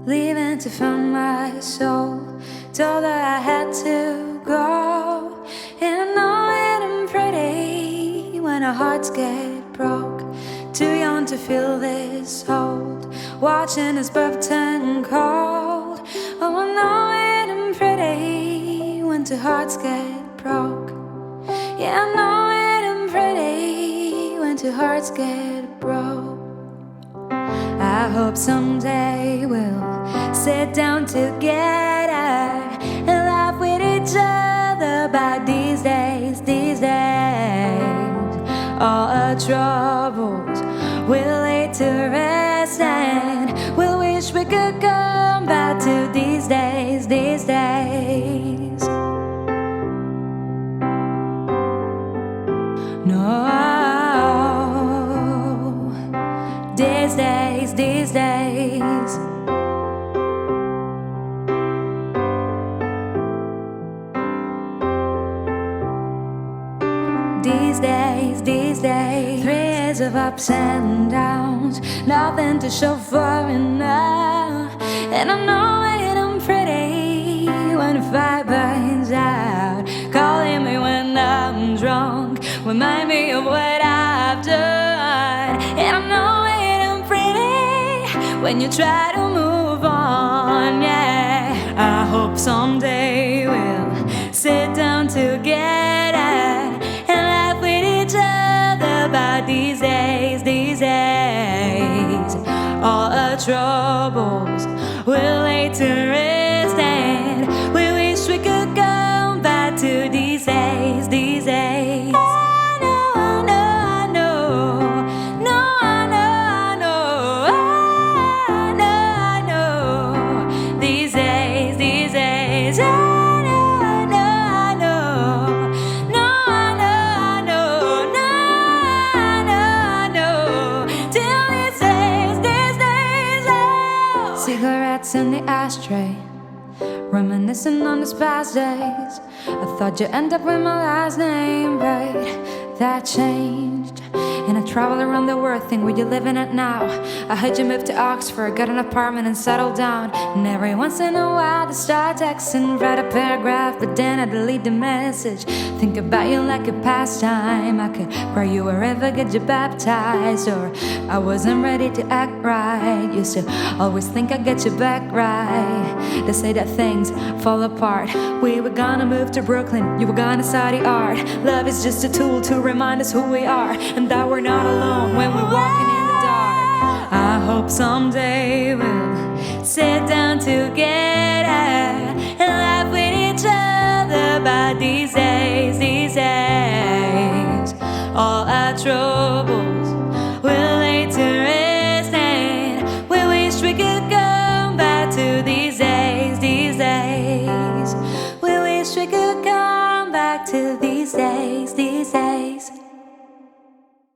Leaving to find my soul. Told her I had to go. And I know it ain't pretty when our hearts get broke. Too young to feel this hold. Watching us both turn cold. Oh, I know it ain't pretty when two hearts get broke. Yeah, I know it ain't pretty when two hearts get broke. I hope someday we'll sit down together and laugh with each other about these days, these days. All our troubles will lay to rest, and we'll wish we could come back to these days, these days. No, these days, these days. These days, these days. 3 years of ups and downs, nothing to show for it now. And I know it ain't pretty when the fire burns out. Calling me when I'm drunk, remind me of what I've done. And I know it ain't pretty when you try to move on, yeah. I hope someday we'll sit down together about these days, these days. All our troubles will lay to rest, and we wish we could come back to these days, these days. I know, I know, I know. No, I know, I know. I know, I know. These days, these days. Cigarettes in the ashtray, reminiscing on these past days. I thought you'd end up with my last name, but that changed. And I travel around the world, think where you living at now. I heard you moved to Oxford, got an apartment and settled down. And every once in a while I start texting, write a paragraph, but then I delete the message. Think about you like a pastime. I could pray you wherever, get you baptized. Or I wasn't ready to act right. Used to always think I'd get you back right. They say that things fall apart. We were gonna move to Brooklyn, you were gonna study art. Love is just a tool to remind us who we are, and that we're not alone when we're walking in the dark. I hope someday we'll sit down together and laugh with each other about these days, these days. All our troubles will lay to rest, and we wish we could come back to the